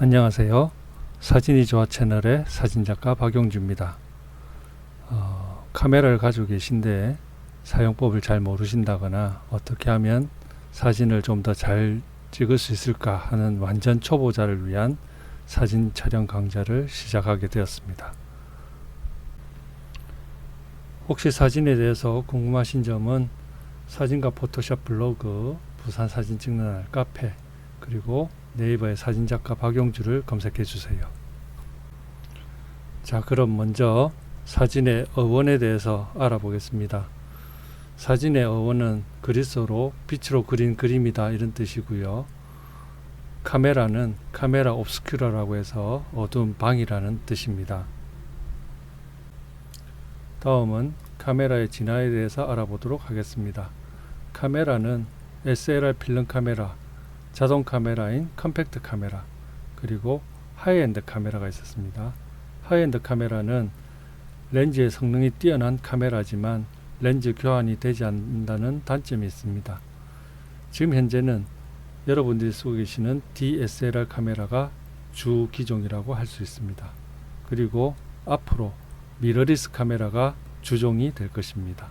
안녕하세요. 사진이 좋아 채널의 사진작가 박용주입니다. 카메라를 가지고 계신데 사용법을 잘 모르신다거나 어떻게 하면 사진을 좀 더 잘 찍을 수 있을까 하는 완전 초보자를 위한 사진 촬영 강좌를 시작하게 되었습니다. 혹시 사진에 대해서 궁금하신 점은 사진과 포토샵 블로그, 부산 사진 찍는 날 카페, 그리고 네이버에 사진작가 박용주를 검색해 주세요. 자, 그럼 먼저 사진의 어원에 대해서 알아보겠습니다. 사진의 어원은 그리스어로 빛으로 그린 그림이다 이런 뜻이고요. 카메라는 카메라 옵스큐라라고 해서 어두운 방이라는 뜻입니다. 다음은 카메라의 진화에 대해서 알아보도록 하겠습니다. 카메라는 SLR 필름 카메라, 자동 카메라인 컴팩트 카메라, 그리고 하이엔드 카메라가 있었습니다. 하이엔드 카메라는 렌즈의 성능이 뛰어난 카메라지만 렌즈 교환이 되지 않는다는 단점이 있습니다. 지금 현재는 여러분들이 쓰고 계시는 DSLR 카메라가 주 기종이라고 할 수 있습니다. 그리고 앞으로 미러리스 카메라가 주종이 될 것입니다.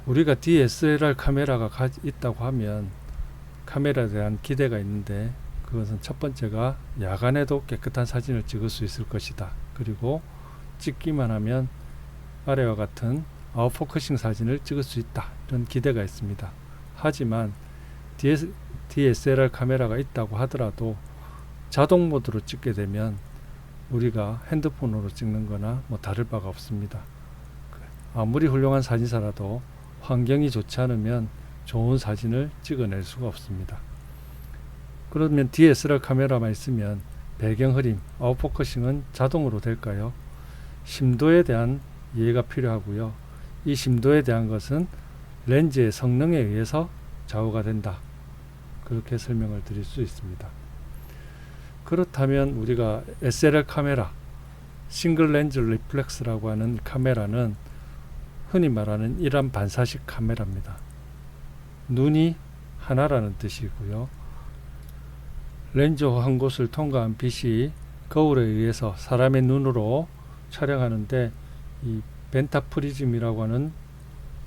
우리가 DSLR 카메라가 있다고 하면 카메라에 대한 기대가 있는데, 그것은 첫 번째가 야간에도 깨끗한 사진을 찍을 수 있을 것이다. 그리고 찍기만 하면 아래와 같은 아웃포커싱 사진을 찍을 수 있다, 이런 기대가 있습니다. 하지만 DSLR 카메라가 있다고 하더라도 자동 모드로 찍게 되면 우리가 핸드폰으로 찍는 거나 다를 바가 없습니다. 아무리 훌륭한 사진사라도 환경이 좋지 않으면 좋은 사진을 찍어낼 수가 없습니다. 그러면 DSLR 카메라만 있으면 배경 흐림, 아웃포커싱은 자동으로 될까요? 심도에 대한 이해가 필요하고요. 이 심도에 대한 것은 렌즈의 성능에 의해서 좌우가 된다, 그렇게 설명을 드릴 수 있습니다. 그렇다면 우리가 SLR 카메라, 싱글 렌즈 리플렉스라고 하는 카메라는 흔히 말하는 일반 반사식 카메라입니다. 눈이 하나라는 뜻이고요. 렌즈 한 곳을 통과한 빛이 거울에 의해서 사람의 눈으로 촬영하는데, 이 벤타프리즘이라고 하는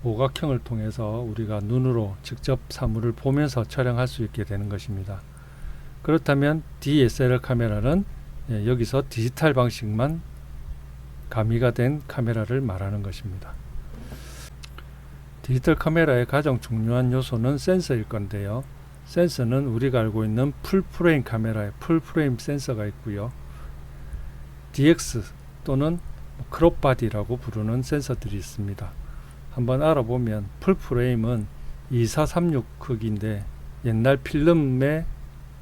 오각형을 통해서 우리가 눈으로 직접 사물을 보면서 촬영할 수 있게 되는 것입니다. 그렇다면 DSLR 카메라는 여기서 디지털 방식만 가미가 된 카메라를 말하는 것입니다. 디지털 카메라의 가장 중요한 요소는 센서일 건데요. 센서는 우리가 알고 있는 풀프레임 카메라에 풀프레임 센서가 있고요. DX 또는 크롭바디라고 부르는 센서들이 있습니다. 한번 알아보면 풀프레임은 2436 크기인데 옛날 필름의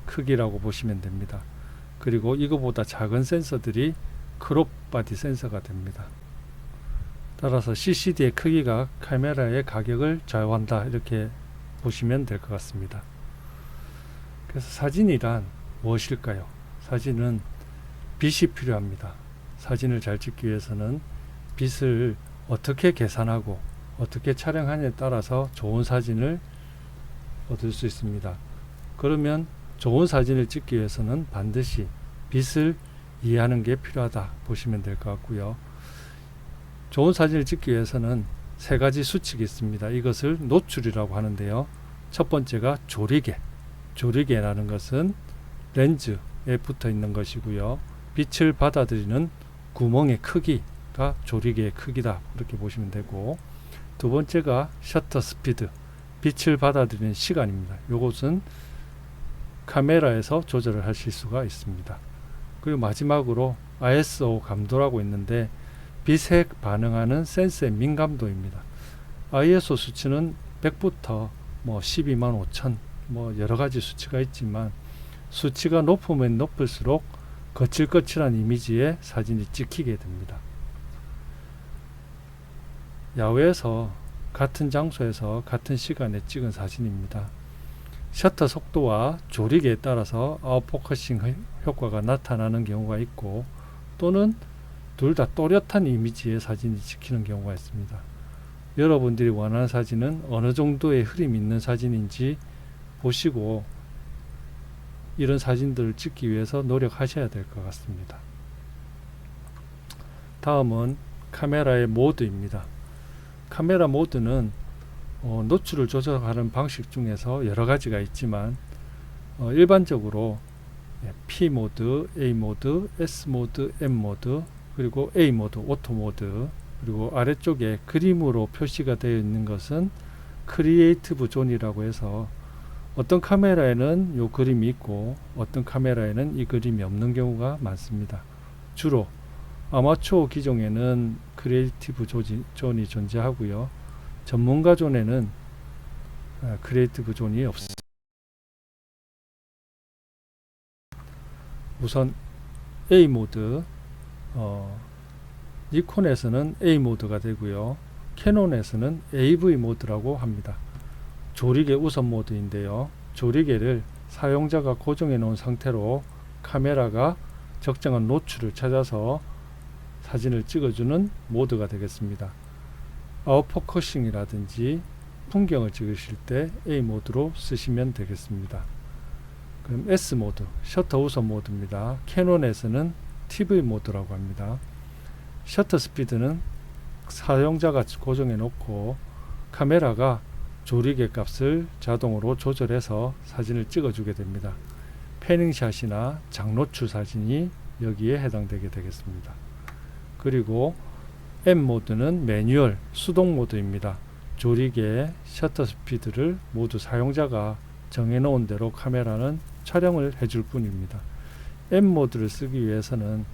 크기라고 보시면 됩니다. 그리고 이거보다 작은 센서들이 크롭바디 센서가 됩니다. 따라서 CCD의 크기가 카메라의 가격을 좌우한다, 이렇게 보시면 될 것 같습니다. 그래서 사진이란 무엇일까요? 사진은 빛이 필요합니다. 사진을 잘 찍기 위해서는 빛을 어떻게 계산하고 어떻게 촬영하느냐에 따라서 좋은 사진을 얻을 수 있습니다. 그러면 좋은 사진을 찍기 위해서는 반드시 빛을 이해하는 게 필요하다 보시면 될 것 같고요. 좋은 사진을 찍기 위해서는 세 가지 수칙이 있습니다. 이것을 노출이라고 하는데요. 첫 번째가 조리개. 조리개라는 것은 렌즈에 붙어 있는 것이고요. 빛을 받아들이는 구멍의 크기가 조리개의 크기다, 그렇게 보시면 되고, 두 번째가 셔터 스피드, 빛을 받아들이는 시간입니다. 이것은 카메라에서 조절을 하실 수가 있습니다. 그리고 마지막으로 ISO 감도라고 있는데 빛에 반응하는 센서의 민감도입니다. ISO 수치는 100부터 125,000 여러가지 수치가 있지만, 수치가 높으면 높을수록 거칠거칠한 이미지의 사진이 찍히게 됩니다. 야외에서 같은 장소에서 같은 시간에 찍은 사진입니다. 셔터 속도와 조리개에 따라서 아웃포커싱 효과가 나타나는 경우가 있고, 또는 둘 다 또렷한 이미지의 사진이 찍히는 경우가 있습니다. 여러분들이 원하는 사진은 어느 정도의 흐름이 있는 사진인지 보시고 이런 사진들을 찍기 위해서 노력하셔야 될 것 같습니다. 다음은 카메라의 모드입니다. 카메라 모드는 노출을 조절하는 방식 중에서 여러 가지가 있지만 일반적으로 P 모드, A 모드, S 모드, M 모드, 그리고 A 모드, 오토 모드, 그리고 아래쪽에 그림으로 표시가 되어 있는 것은 크리에이티브 존이라고 해서 어떤 카메라에는 이 그림이 있고 어떤 카메라에는 이 그림이 없는 경우가 많습니다. 주로 아마추어 기종에는 크리에이티브 존이 존재하고요. 전문가 존에는 크리에이티브 존이 없습니다. 우선 A 모드, 니콘에서는 A 모드가 되고요. 캐논에서는 AV 모드라고 합니다. 조리개 우선 모드인데요. 조리개를 사용자가 고정해 놓은 상태로 카메라가 적정한 노출을 찾아서 사진을 찍어주는 모드가 되겠습니다. 아웃포커싱이라든지 풍경을 찍으실 때 A 모드로 쓰시면 되겠습니다. 그럼 S 모드, 셔터 우선 모드입니다. 캐논에서는 TV 모드라고 합니다. 셔터 스피드는 사용자가 고정해 놓고 카메라가 조리개 값을 자동으로 조절해서 사진을 찍어주게 됩니다. 패닝샷이나 장노출 사진이 여기에 해당되게 되겠습니다. 그리고 M 모드는 매뉴얼 수동 모드입니다. 조리개, 셔터 스피드를 모두 사용자가 정해놓은 대로 카메라는 촬영을 해줄 뿐입니다. M 모드를 쓰기 위해서는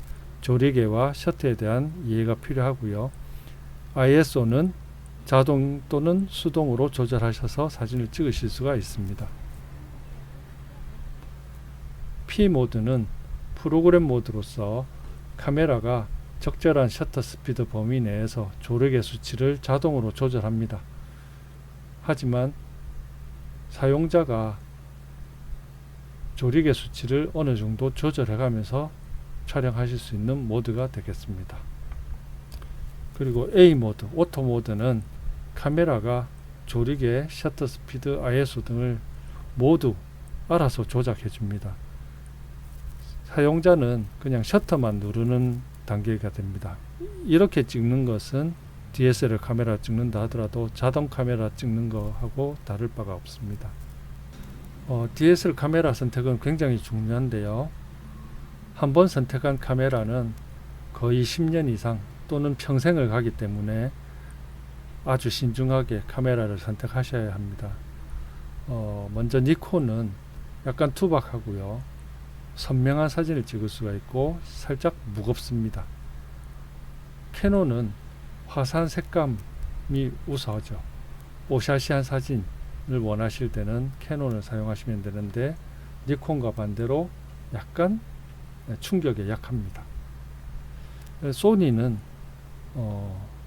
조리개와 셔터에 대한 이해가 필요하고요. ISO는 자동 또는 수동으로 조절하셔서 사진을 찍으실 수가 있습니다. P 모드는 프로그램 모드로서 카메라가 적절한 셔터 스피드 범위 내에서 조리개 수치를 자동으로 조절합니다. 하지만 사용자가 조리개 수치를 어느 정도 조절해 가면서 촬영하실 수 있는 모드가 되겠습니다. 그리고 A 모드, 오토 모드는 카메라가 조리개, 셔터 스피드, ISO 등을 모두 알아서 조작해 줍니다. 사용자는 그냥 셔터만 누르는 단계가 됩니다. 이렇게 찍는 것은 DSLR 카메라 찍는다 하더라도 자동 카메라 찍는 거하고 다를 바가 없습니다. DSLR 카메라 선택은 굉장히 중요한데요. 한번 선택한 카메라는 거의 10년 이상 또는 평생을 가기 때문에 아주 신중하게 카메라를 선택하셔야 합니다. 먼저 니콘은 약간 투박하고요. 선명한 사진을 찍을 수가 있고 살짝 무겁습니다. 캐논은 화사한 색감이 우수하죠. 오샤시한 사진을 원하실 때는 캐논을 사용하시면 되는데 니콘과 반대로 약간 충격에 약합니다. 소니는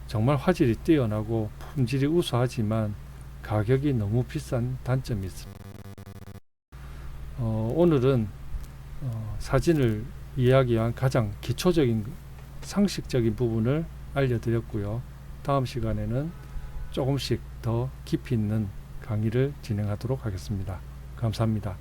정말 화질이 뛰어나고 품질이 우수하지만 가격이 너무 비싼 단점이 있습니다. 오늘은 사진을 이해하기 위한 가장 기초적인 상식적인 부분을 알려드렸고요. 다음 시간에는 조금씩 더 깊이 있는 강의를 진행하도록 하겠습니다. 감사합니다.